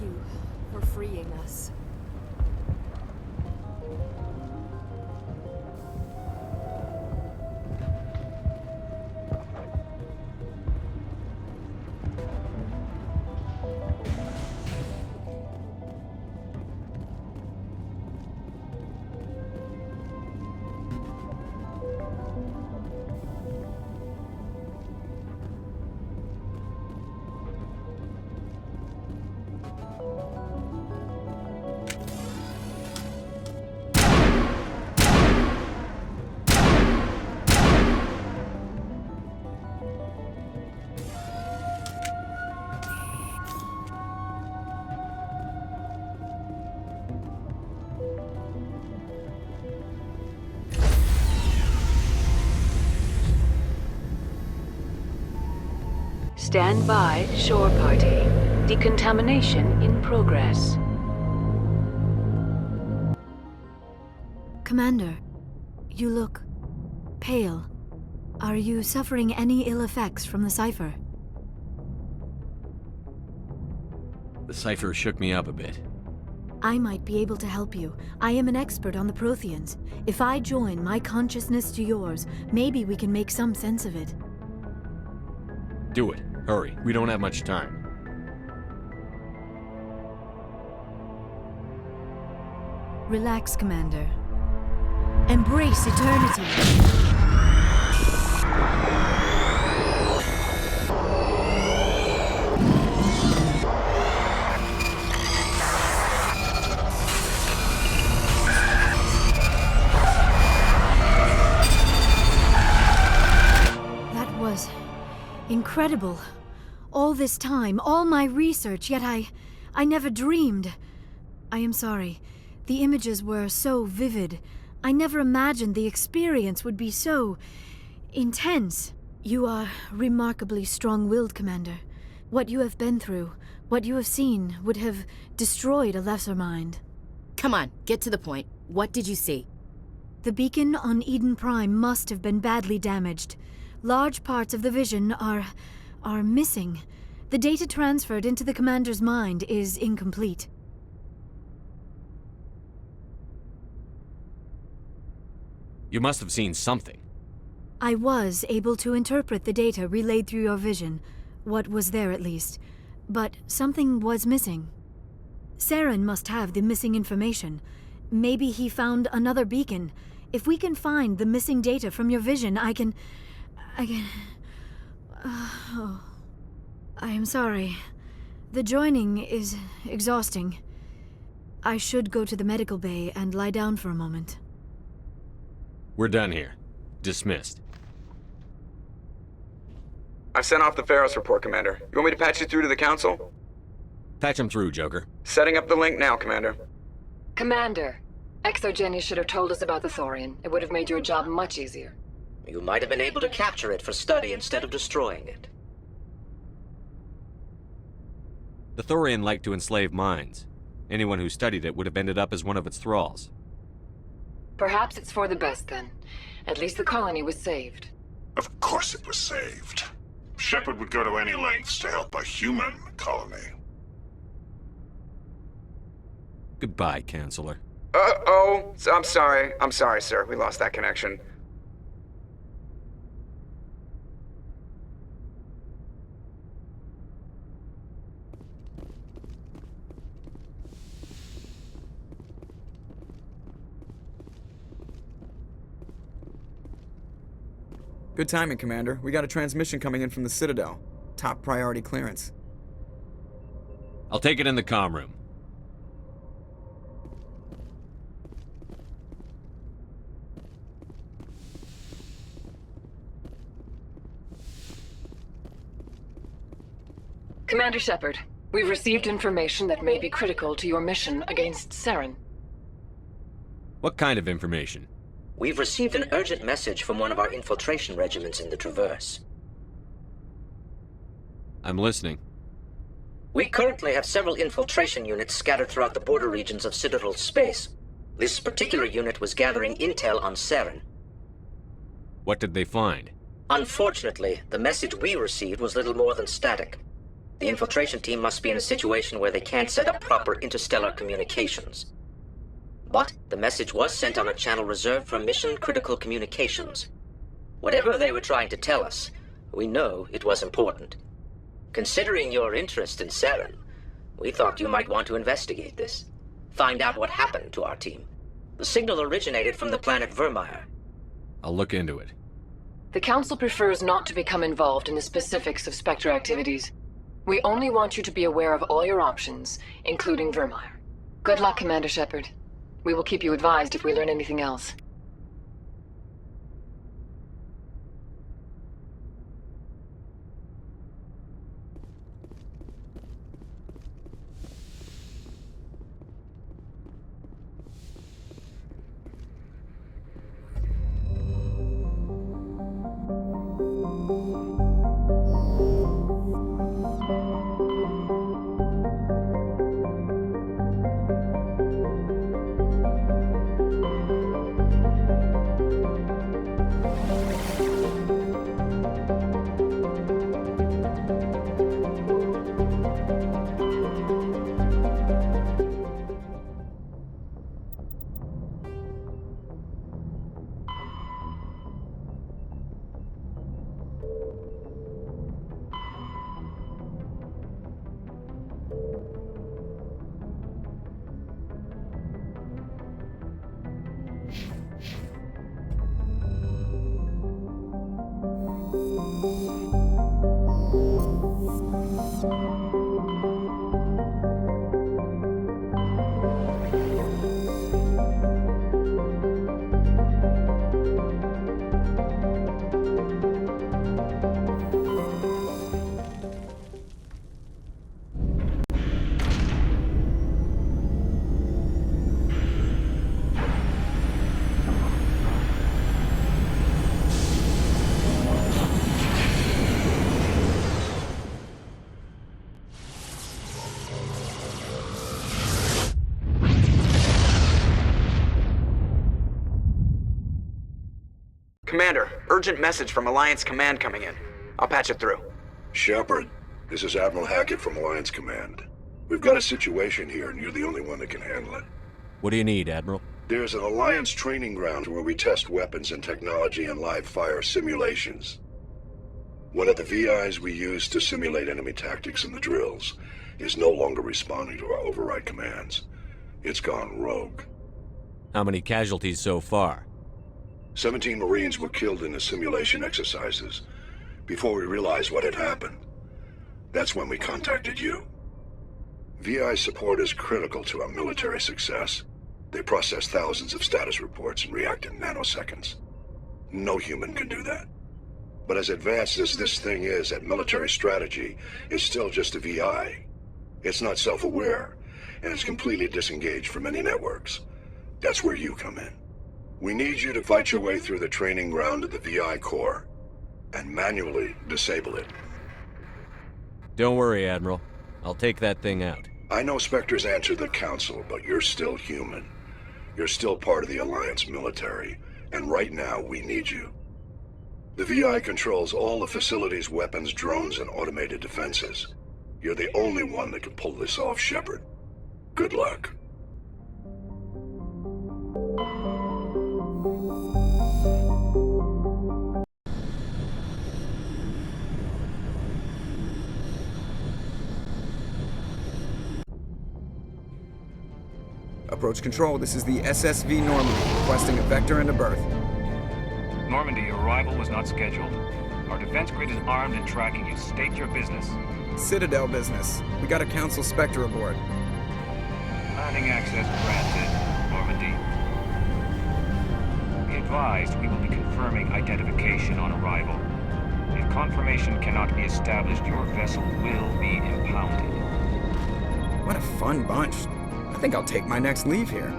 you for freeing us. Stand by, shore party. Decontamination in progress. Commander, you look pale. Are you suffering any ill effects from the cipher? The cipher shook me up a bit. I might be able to help you. I am an expert on the Protheans. If I join my consciousness to yours, maybe we can make some sense of it. Do it. Hurry. We don't have much time. Relax, Commander. Embrace eternity. That was incredible. All this time, all my research, yet I never dreamed. I am sorry. The images were so vivid. I never imagined the experience would be so intense. You are remarkably strong-willed, Commander. What you have been through, what you have seen, would have destroyed a lesser mind. Come on, get to the point. What did you see? The beacon on Eden Prime must have been badly damaged. Large parts of the vision are missing. The data transferred into the Commander's mind is incomplete. You must have seen something. I was able to interpret the data relayed through your vision, what was there at least, but something was missing. Saren must have the missing information. Maybe he found another beacon. If we can find the missing data from your vision, I can... I am sorry. The joining is exhausting. I should go to the medical bay and lie down for a moment. We're done here. Dismissed. I've sent off the Pharos report, Commander. You want me to patch you through to the Council? Patch him through, Joker. Setting up the link now, Commander. Commander, Exogeny should have told us about the Thorian. It would have made your job much easier. You might have been able to capture it for study instead of destroying it. The Thorian liked to enslave minds. Anyone who studied it would have ended up as one of its thralls. Perhaps it's for the best then. At least the colony was saved. Of course it was saved. Shepard would go to any lengths to help a human colony. Goodbye, Chancellor. Uh-oh. I'm sorry, sir. We lost that connection. Good timing, Commander. We got a transmission coming in from the Citadel. Top priority clearance. I'll take it in the comm room. Commander Shepard, we've received information that may be critical to your mission against Saren. What kind of information? We've received an urgent message from one of our infiltration regiments in the Traverse. I'm listening. We currently have several infiltration units scattered throughout the border regions of Citadel space. This particular unit was gathering intel on Saren. What did they find? Unfortunately, the message we received was little more than static. The infiltration team must be in a situation where they can't set up proper interstellar communications. But the message was sent on a channel reserved for mission-critical communications. Whatever they were trying to tell us, we know it was important. Considering your interest in Saren, we thought you might want to investigate this. Find out what happened to our team. The signal originated from the planet Vermeer. I'll look into it. The Council prefers not to become involved in the specifics of Spectre activities. We only want you to be aware of all your options, including Vermeer. Good luck, Commander Shepard. We will keep you advised if we learn anything else. Commander, urgent message from Alliance Command coming in. I'll patch it through. Shepard, this is Admiral Hackett from Alliance Command. We've got a situation here, and you're the only one that can handle it. What do you need, Admiral? There's an Alliance training ground where we test weapons and technology in live fire simulations. One of the VIs we use to simulate enemy tactics in the drills is no longer responding to our override commands. It's gone rogue. How many casualties so far? 17 Marines were killed in the simulation exercises before we realized what had happened. That's when we contacted you. VI support is critical to our military success. They process thousands of status reports and react in nanoseconds. No human can do that. But as advanced as this thing is at military strategy, it's still just a VI. It's not self-aware, and it's completely disengaged from any networks. That's where you come in. We need you to fight your way through the training ground of the VI core and manually disable it. Don't worry, Admiral. I'll take that thing out. I know Spectres answer the Council, but you're still human. You're still part of the Alliance military, and right now we need you. The VI controls all the facility's weapons, drones, and automated defenses. You're the only one that can pull this off, Shepard. Good luck. Approach control, this is the SSV Normandy, requesting a vector and a berth. Normandy, your arrival was not scheduled. Our defense grid is armed and tracking you. State your business. Citadel business. We got a Council Spectre aboard. Landing access granted, Normandy. Be advised, we will be confirming identification on arrival. If confirmation cannot be established, your vessel will be impounded. What a fun bunch. I think I'll take my next leave here.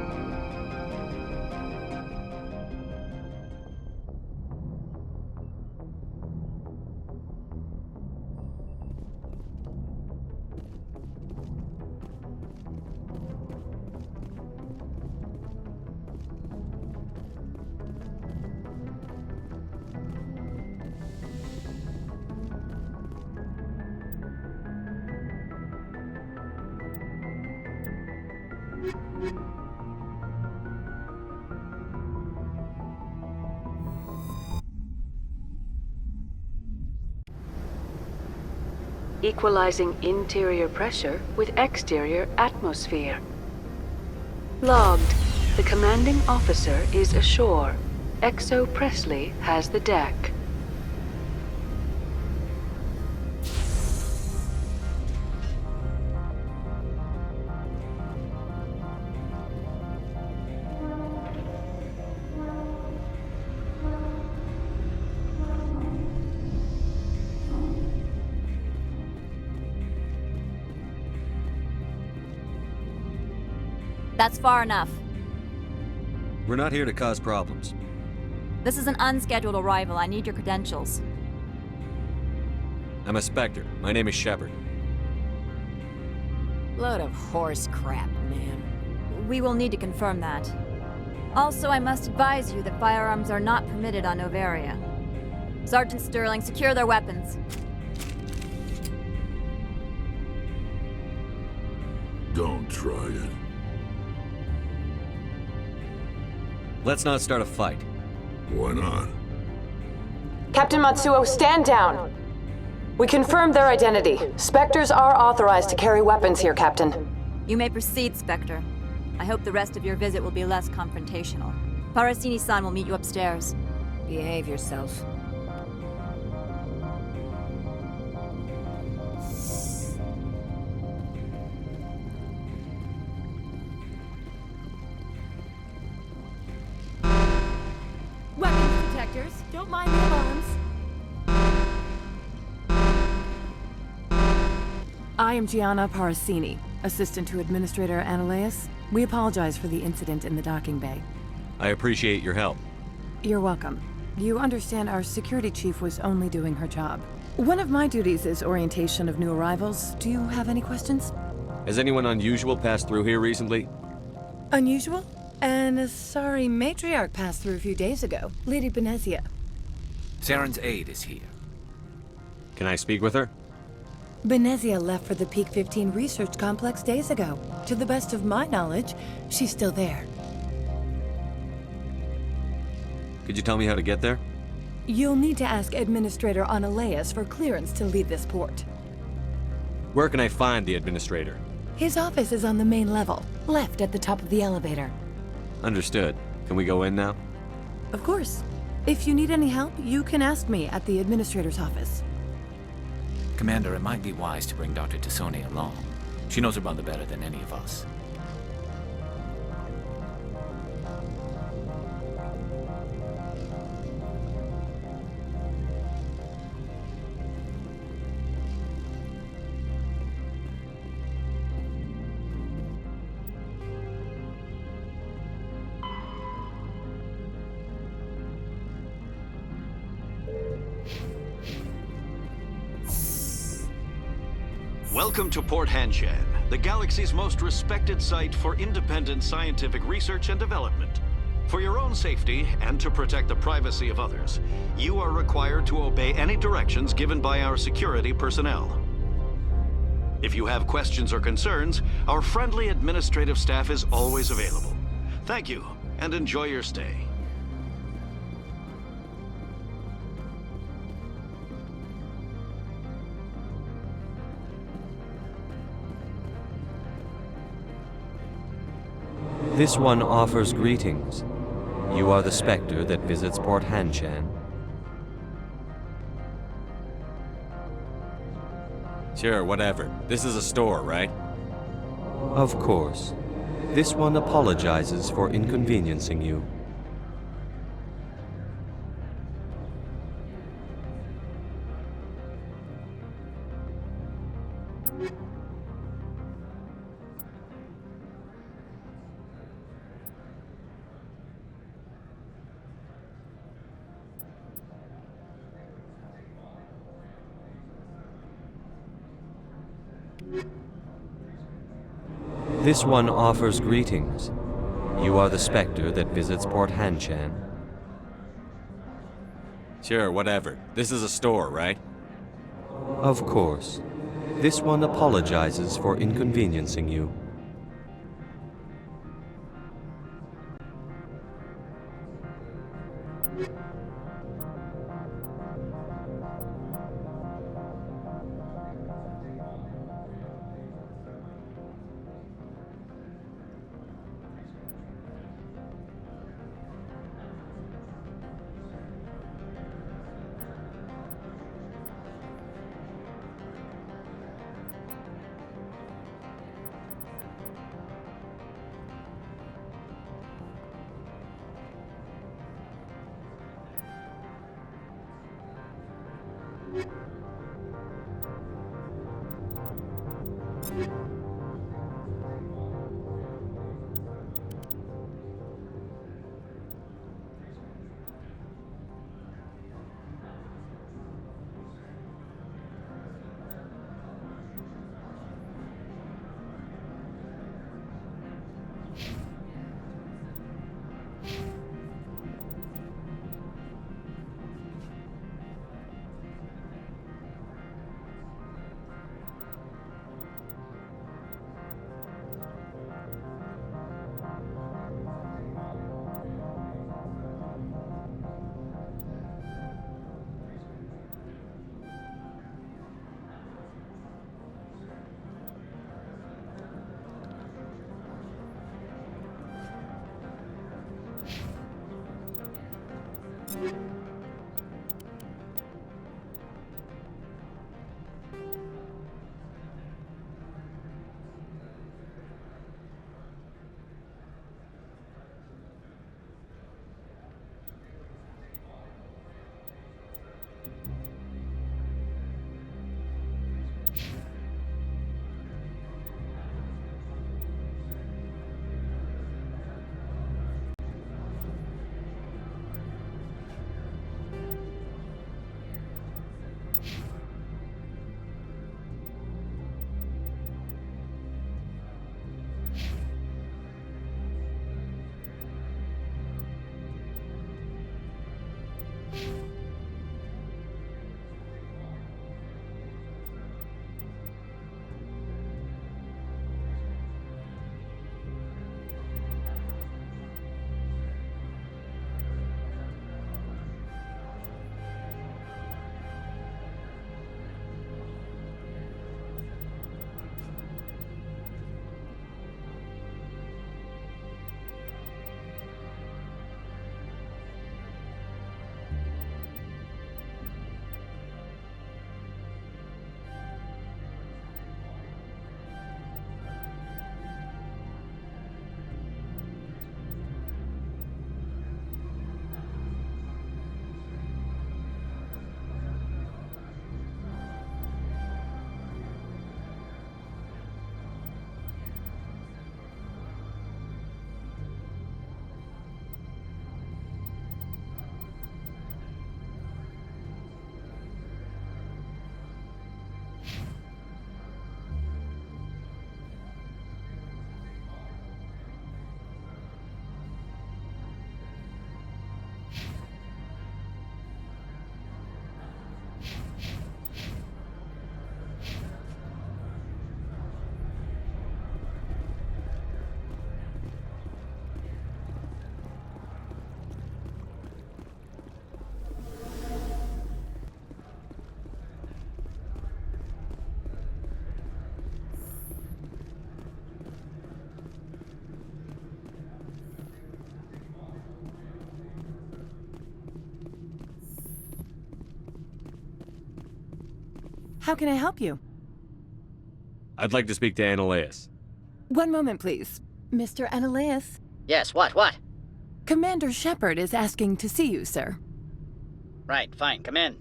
equalizing interior pressure with exterior atmosphere. Logged. The commanding officer is ashore. Exo Presley has the deck. That's far enough. We're not here to cause problems. This is an unscheduled arrival. I need your credentials. I'm a Spectre. My name is Shepard. Load of horse crap, man. We will need to confirm that. Also, I must advise you that firearms are not permitted on Noveria. Sergeant Sterling, secure their weapons. Don't try it. Let's not start a fight. Why not? Captain Matsuo, stand down! We confirmed their identity. Spectres are authorized to carry weapons here, Captain. You may proceed, Spectre. I hope the rest of your visit will be less confrontational. Parasini-san will meet you upstairs. Behave yourself. Weapons detectors. Don't mind the alarms. I am Gianna Parasini, assistant to Administrator Ananias. We apologize for the incident in the docking bay. I appreciate your help. You're welcome. You understand our security chief was only doing her job. One of my duties is orientation of new arrivals. Do you have any questions? Has anyone unusual passed through here recently? Unusual? And a sorry matriarch passed through a few days ago. Lady Benezia. Saren's aide is here. Can I speak with her? Benezia left for the Peak 15 research complex days ago. To the best of my knowledge, she's still there. Could you tell me how to get there? You'll need to ask Administrator Ananias for clearance to leave this port. Where can I find the Administrator? His office is on the main level, left at the top of the elevator. Understood. Can we go in now? Of course. If you need any help, you can ask me at the Administrator's office. Commander, it might be wise to bring Dr. Tassoni along. She knows her mother better than any of us. Welcome to Port Hanshan, the galaxy's most respected site for independent scientific research and development. For your own safety and to protect the privacy of others, you are required to obey any directions given by our security personnel. If you have questions or concerns, our friendly administrative staff is always available. Thank you, and enjoy your stay. This one offers greetings. You are the Spectre that visits Port Hanshan. Sure, whatever. This is a store, right? Of course. This one apologizes for inconveniencing you. This one offers greetings. You are the Spectre that visits Port Hanshan. Sure, whatever. This is a store, right? Of course. This one apologizes for inconveniencing you. How can I help you? I'd like to speak to Annaleus. One moment, please. Mr. Annaleus. Yes, what? Commander Shepard is asking to see you, sir. Right, fine, come in.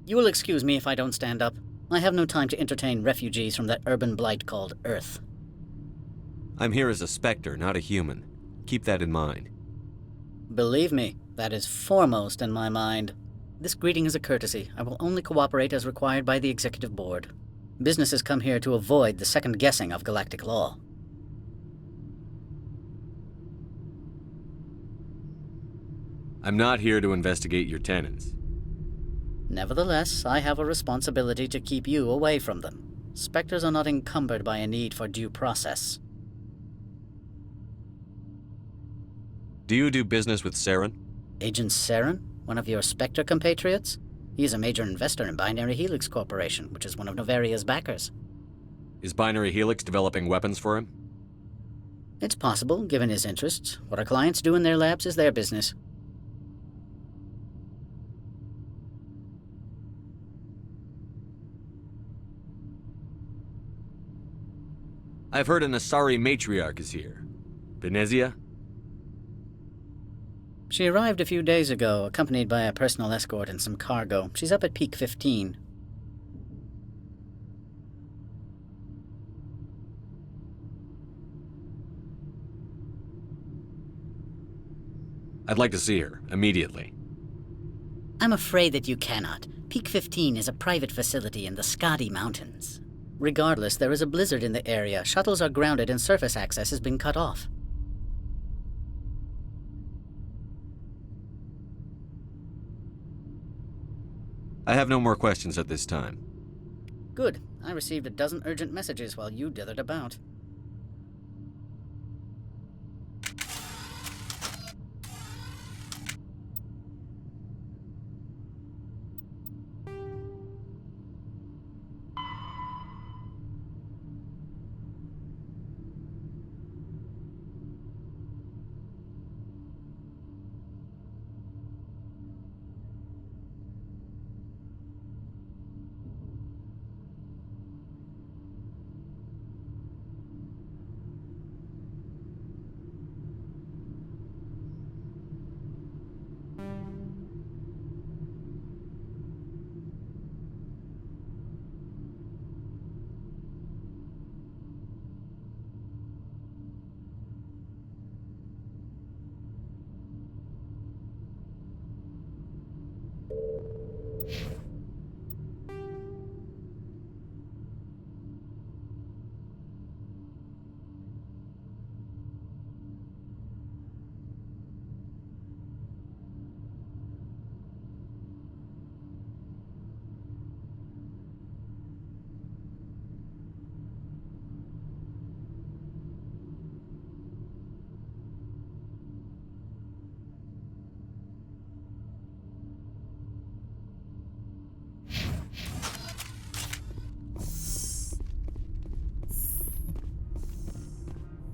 You will excuse me if I don't stand up. I have no time to entertain refugees from that urban blight called Earth. I'm here as a Spectre, not a human. Keep that in mind. Believe me, that is foremost in my mind. This greeting is a courtesy. I will only cooperate as required by the Executive Board. Businesses come here to avoid the second guessing of galactic law. I'm not here to investigate your tenants. Nevertheless, I have a responsibility to keep you away from them. Spectres are not encumbered by a need for due process. Do you do business with Saren? Agent Saren? One of your Spectre compatriots? He is a major investor in Binary Helix Corporation, which is one of Novaria's backers. Is Binary Helix developing weapons for him? It's possible, given his interests. What our clients do in their labs is their business. I've heard an Asari matriarch is here. Venezia? She arrived a few days ago, accompanied by a personal escort and some cargo. She's up at Peak 15. I'd like to see her, immediately. I'm afraid that you cannot. Peak 15 is a private facility in the Skadi Mountains. Regardless, there is a blizzard in the area. Shuttles are grounded and surface access has been cut off. I have no more questions at this time. Good. I received a dozen urgent messages while you dithered about.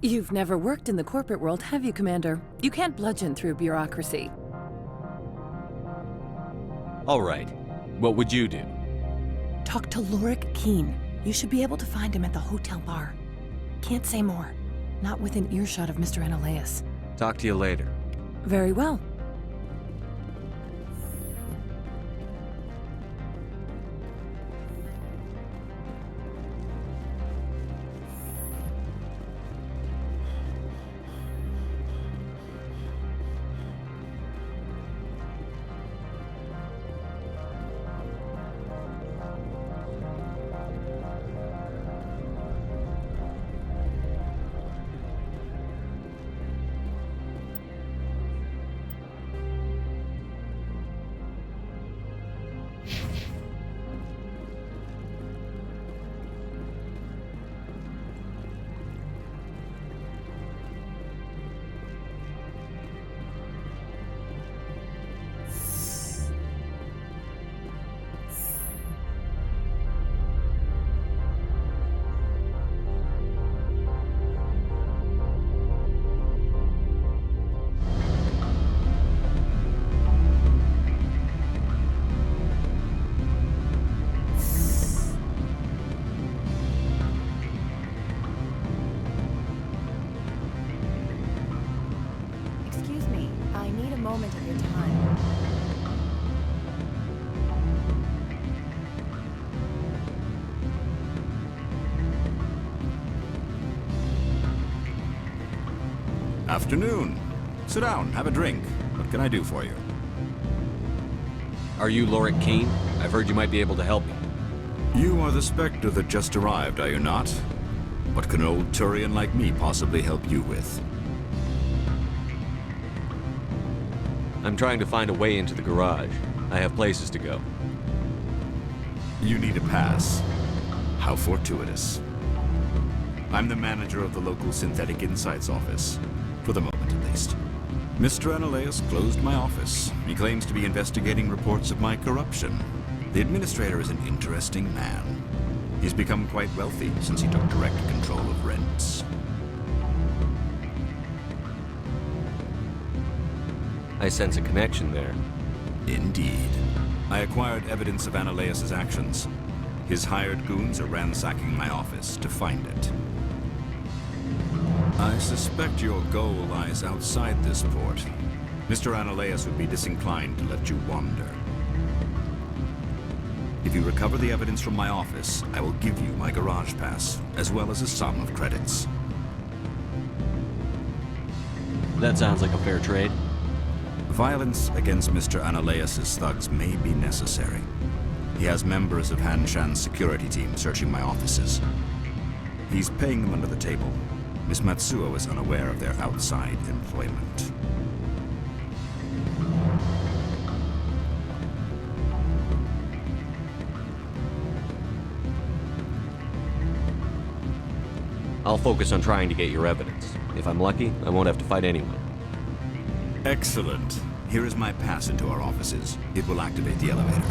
You've never worked in the corporate world, have you, Commander? You can't bludgeon through bureaucracy. All right. What would you do? Talk to Lorik Keen. You should be able to find him at the hotel bar. Can't say more. Not within earshot of Mr. Analaeus. Talk to you later. Very well. Moment of your time. Afternoon. Sit down, have a drink. What can I do for you? Are you Lorik Keen? I've heard you might be able to help me. You are the Spectre that just arrived, are you not? What can an old Turian like me possibly help you with? I'm trying to find a way into the garage. I have places to go. You need a pass. How fortuitous. I'm the manager of the local Synthetic Insights office. For the moment, at least. Mr. Analaeus closed my office. He claims to be investigating reports of my corruption. The administrator is an interesting man. He's become quite wealthy since he took direct control of rents. I sense a connection there. Indeed. I acquired evidence of Analaeus' actions. His hired goons are ransacking my office to find it. I suspect your goal lies outside this port. Mr. Analeas would be disinclined to let you wander. If you recover the evidence from my office, I will give you my garage pass, as well as a sum of credits. That sounds like a fair trade. Violence against Mr. Analeas' thugs may be necessary. He has members of Han Shan's security team searching my offices. He's paying them under the table. Miss Matsuo is unaware of their outside employment. I'll focus on trying to get your evidence. If I'm lucky, I won't have to fight anyone. Excellent. Here is my pass into our offices. It will activate the elevator.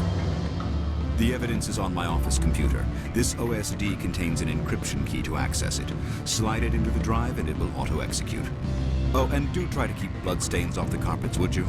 The evidence is on my office computer. This OSD contains an encryption key to access it. Slide it into the drive and it will auto-execute. Oh, and do try to keep bloodstains off the carpets, would you?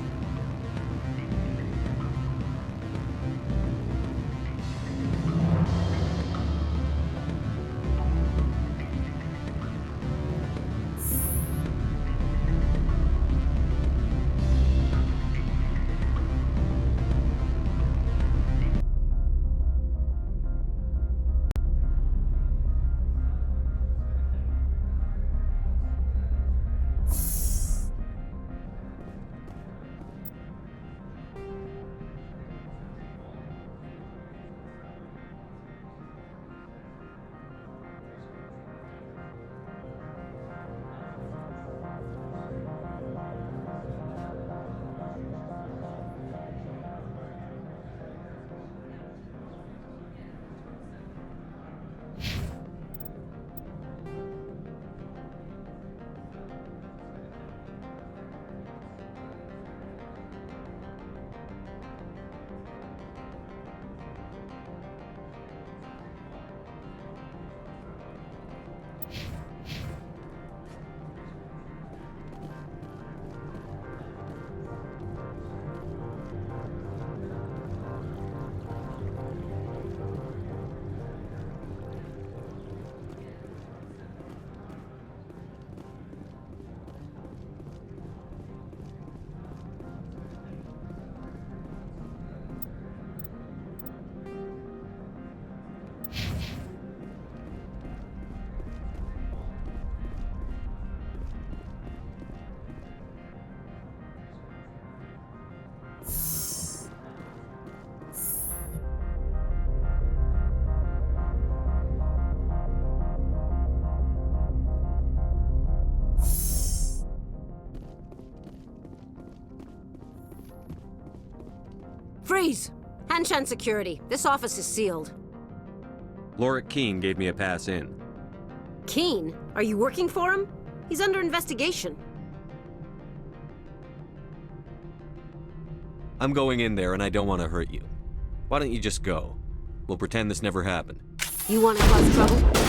Freeze! Han Shan Security. This office is sealed. Lorik Keene gave me a pass in. Keene? Are you working for him? He's under investigation. I'm going in there and I don't want to hurt you. Why don't you just go? We'll pretend this never happened. You want to cause trouble?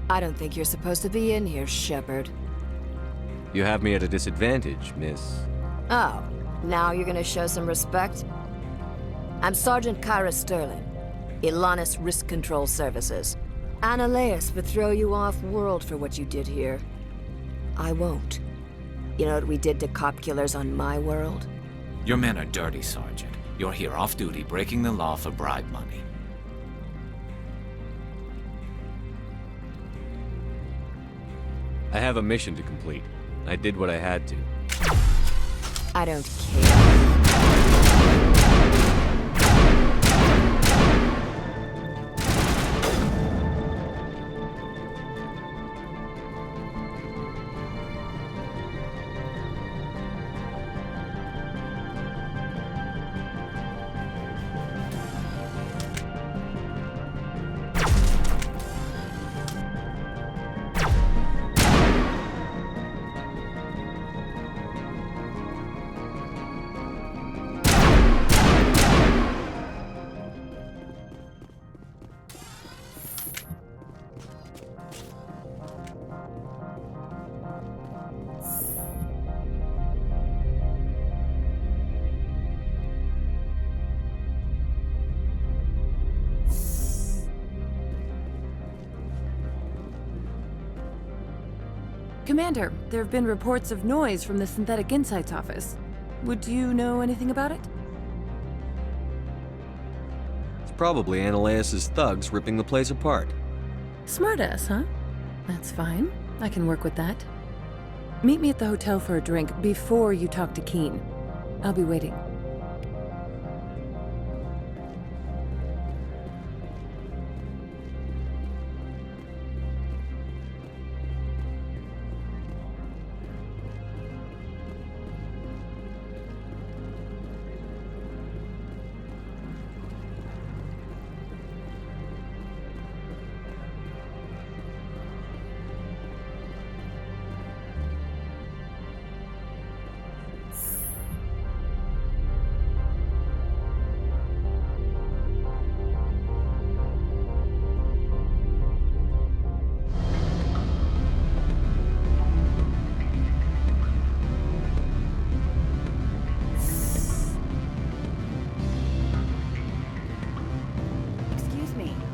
I don't think you're supposed to be in here, Shepard. You have me at a disadvantage, miss. Oh, now you're gonna show some respect? I'm Sergeant Kyra Sterling, Ilanis Risk Control Services. Annaleus would throw you off-world for what you did here. I won't. You know what we did to cop killers on my world? Your men are dirty, Sergeant. You're here off-duty, breaking the law for bribe money. I have a mission to complete. I did what I had to. I don't care. Commander, there have been reports of noise from the Synthetic Insights office. Would you know anything about it? It's probably Annaleus' thugs ripping the place apart. Smartass, huh? That's fine. I can work with that. Meet me at the hotel for a drink before you talk to Keen. I'll be waiting.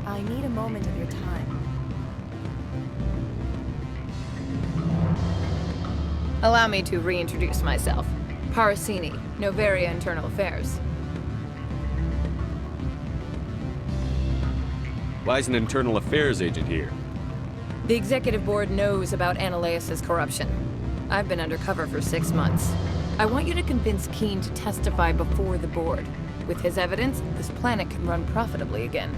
I need a moment of your time. Allow me to reintroduce myself. Parasini, Noveria Internal Affairs. Why is an internal affairs agent here? The Executive Board knows about Annaleus' corruption. I've been undercover for 6 months. I want you to convince Keen to testify before the Board. With his evidence, this planet can run profitably again.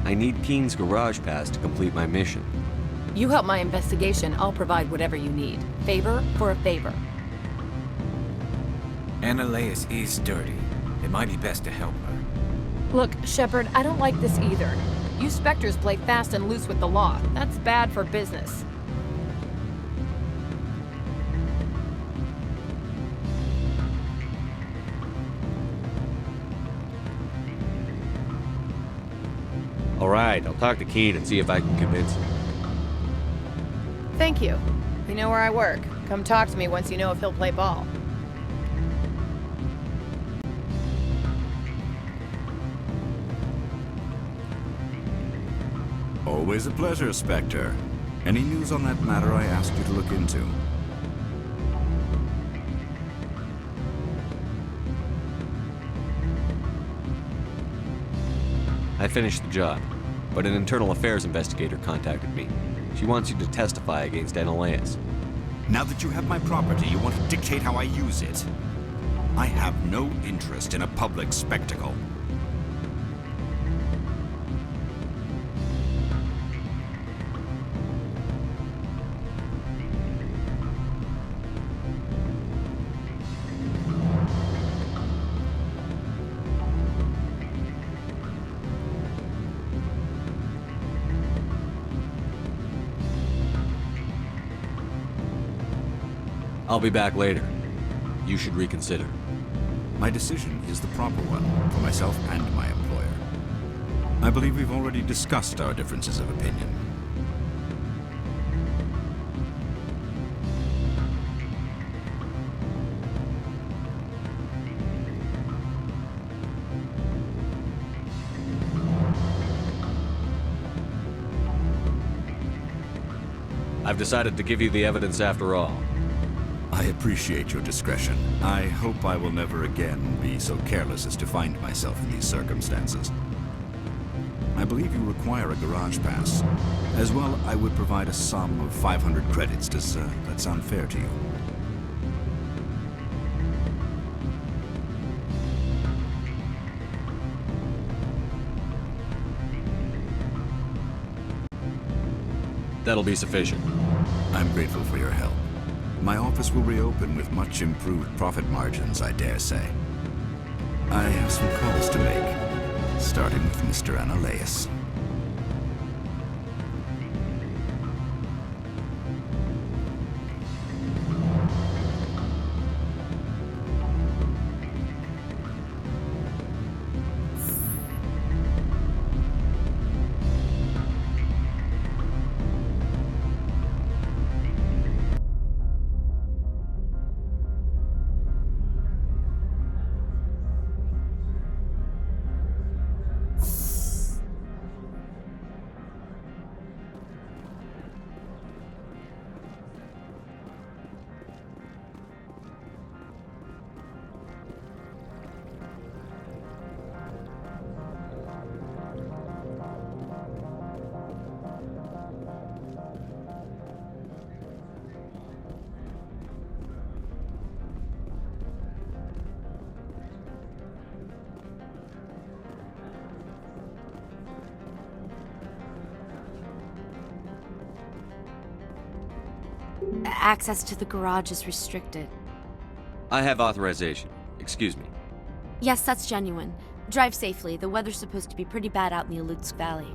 I need Keen's garage pass to complete my mission. You help my investigation, I'll provide whatever you need. Favor for a favor. Annaleus is dirty. It might be best to help her. Look, Shepard, I don't like this either. You Spectres play fast and loose with the law. That's bad for business. All right, I'll talk to Keen and see if I can convince him. Thank you. You know where I work. Come talk to me once you know if he'll play ball. Always a pleasure, Spectre. Any news on that matter I asked you to look into? I finished the job, but an internal affairs investigator contacted me. She wants you to testify against Annaleus. Now that you have my property, you want to dictate how I use it? I have no interest in a public spectacle. I'll be back later. You should reconsider. My decision is the proper one for myself and my employer. I believe we've already discussed our differences of opinion. I've decided to give you the evidence after all. I appreciate your discretion. I hope I will never again be so careless as to find myself in these circumstances. I believe you require a garage pass. As well, I would provide a sum of 500 credits. Does that sound fair to you? That'll be sufficient. I'm grateful for your help. My office will reopen with much improved profit margins, I dare say. I have some calls to make, starting with Mr. Analeus. Access to the garage is restricted. I have authorization. Excuse me. Yes, that's genuine. Drive safely. The weather's supposed to be pretty bad out in the Alutsk Valley.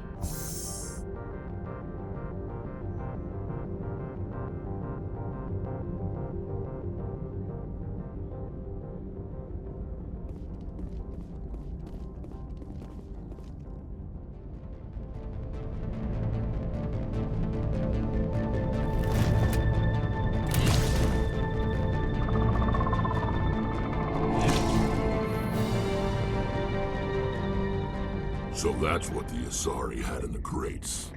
So that's what the Asari had in the crates.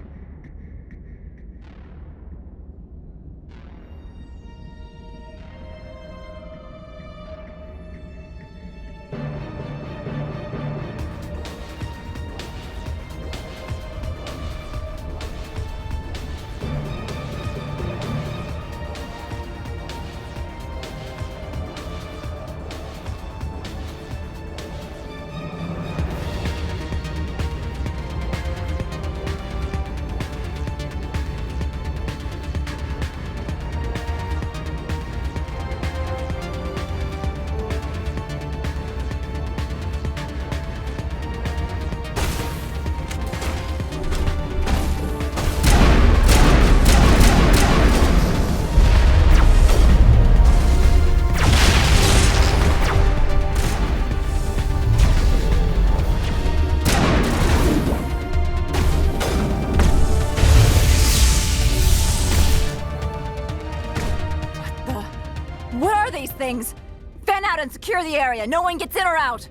Things! Fan out and secure the area. No one gets in or out.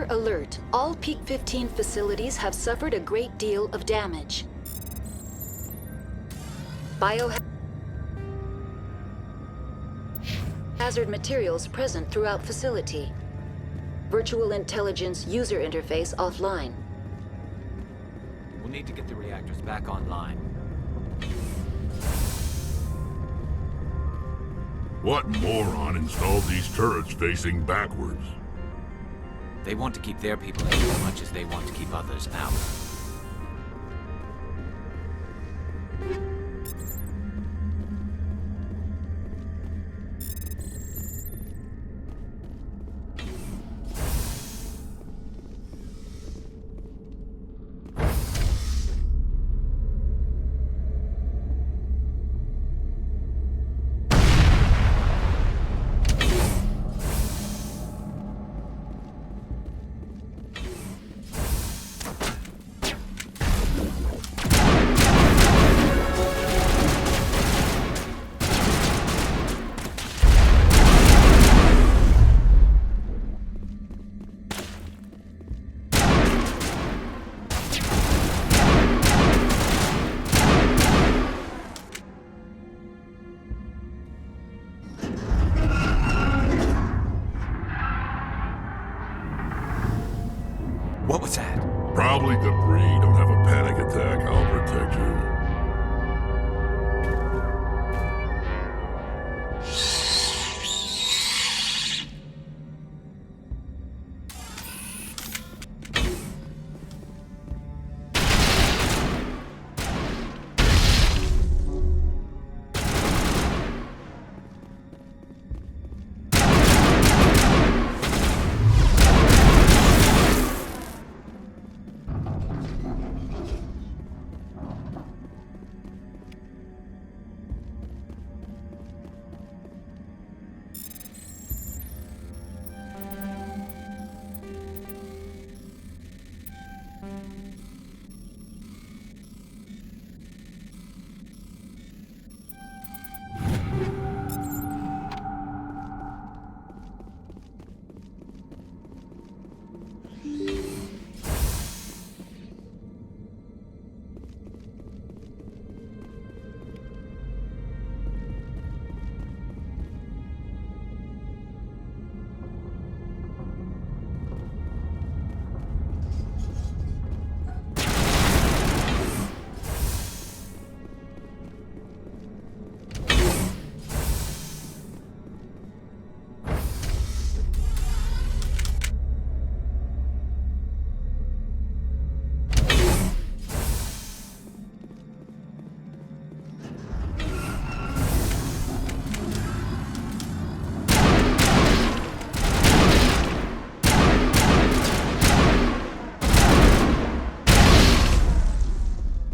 Commander, alert. All Peak 15 facilities have suffered a great deal of damage. Biohazard materials present throughout facility. Virtual intelligence user interface offline. We'll need to get the reactors back online. What moron installed these turrets facing backwards? They want to keep their people in as much as they want to keep others out. What was that? Probably debris. Don't have a panic attack. I'll protect you.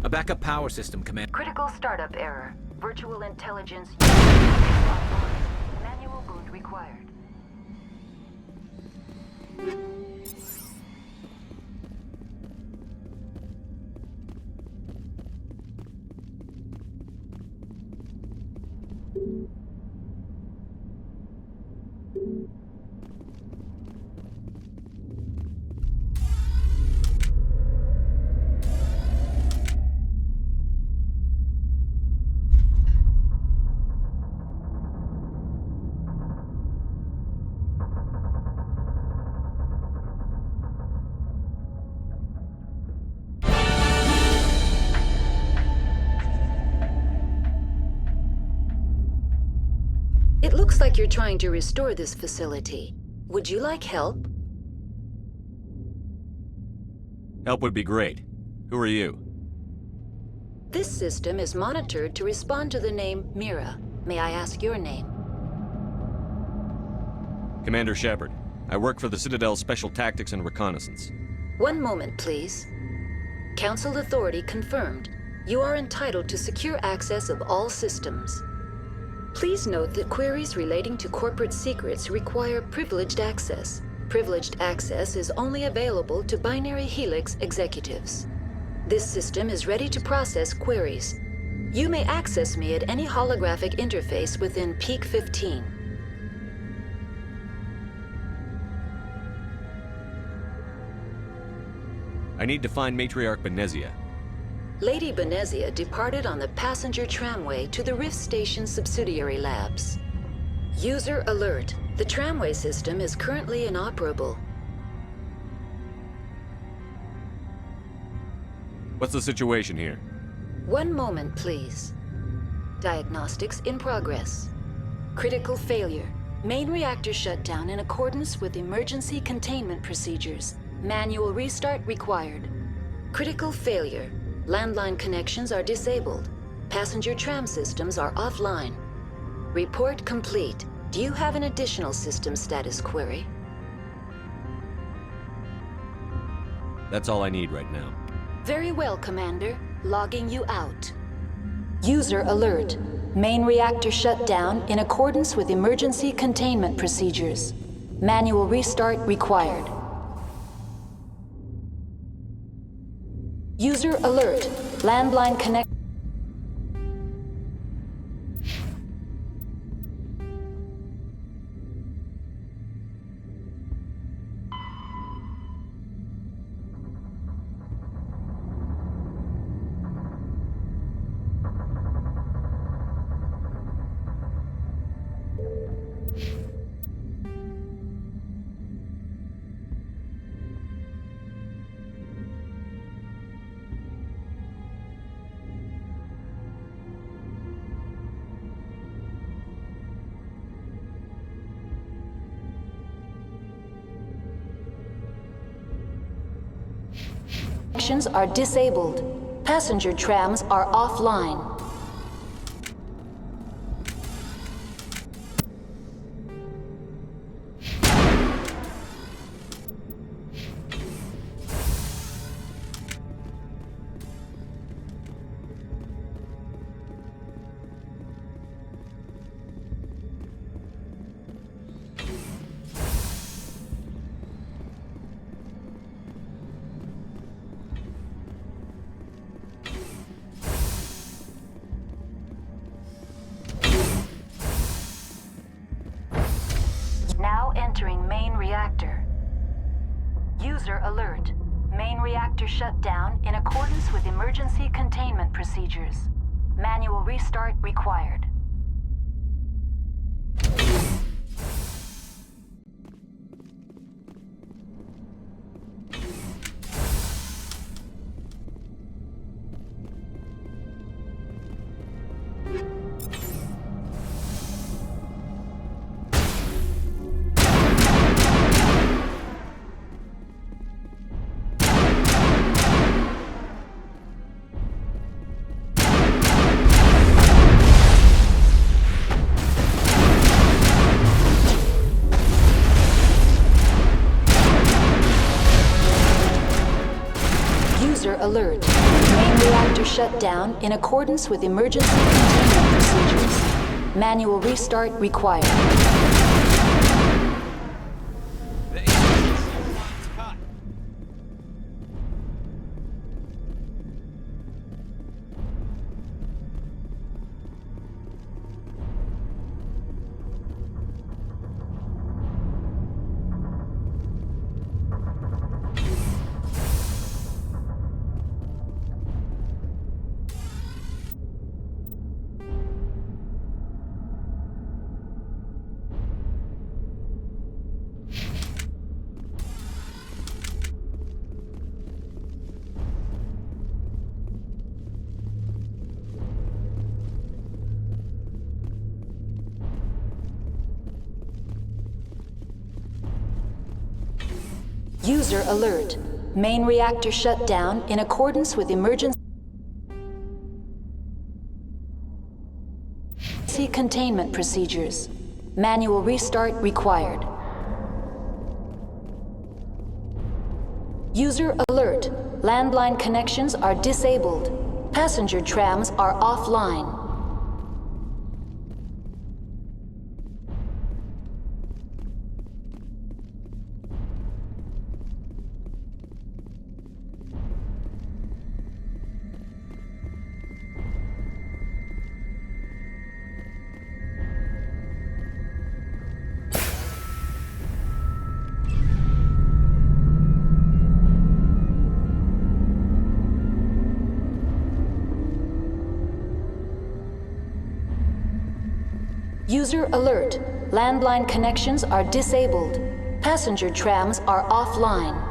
A backup power system, Commander. Critical startup error. Virtual intelligence user interface offline. Manual boot required. It looks like you're trying to restore this facility. Would you like help? Help would be great. Who are you? This system is monitored to respond to the name Mira. May I ask your name? Commander Shepard. I work for the Citadel's Special Tactics and Reconnaissance. One moment, please. Council authority confirmed. You are entitled to secure access of all systems. Please note that queries relating to corporate secrets require privileged access. Privileged access is only available to Binary Helix executives. This system is ready to process queries. You may access me at any holographic interface within Peak 15. I need to find Matriarch Benezia. Lady Benezia departed on the passenger tramway to the Rift Station subsidiary labs. User alert. The tramway system is currently inoperable. What's the situation here? One moment, please. Diagnostics in progress. Critical failure. Main reactor shut down in accordance with emergency containment procedures. Manual restart required. Critical failure. Landline connections are disabled. Passenger tram systems are offline. Report complete. Do you have an additional system status query? That's all I need right now. Very well, Commander. Logging you out. User alert. Main reactor shut down in accordance with emergency containment procedures. Manual restart required. User alert. Landline connect. Connections are disabled. Passenger trams are offline. Now entering main reactor. User alert. Main reactor shut down in accordance with emergency containment procedures. Manual restart required. Alert. Main reactor shut down in accordance with emergency containment procedures. Manual restart required. User alert. Main reactor shut down in accordance with emergency containment procedures. Manual restart required. User alert. Landline connections are disabled. Passenger trams are offline. User alert. Landline connections are disabled. Passenger trams are offline.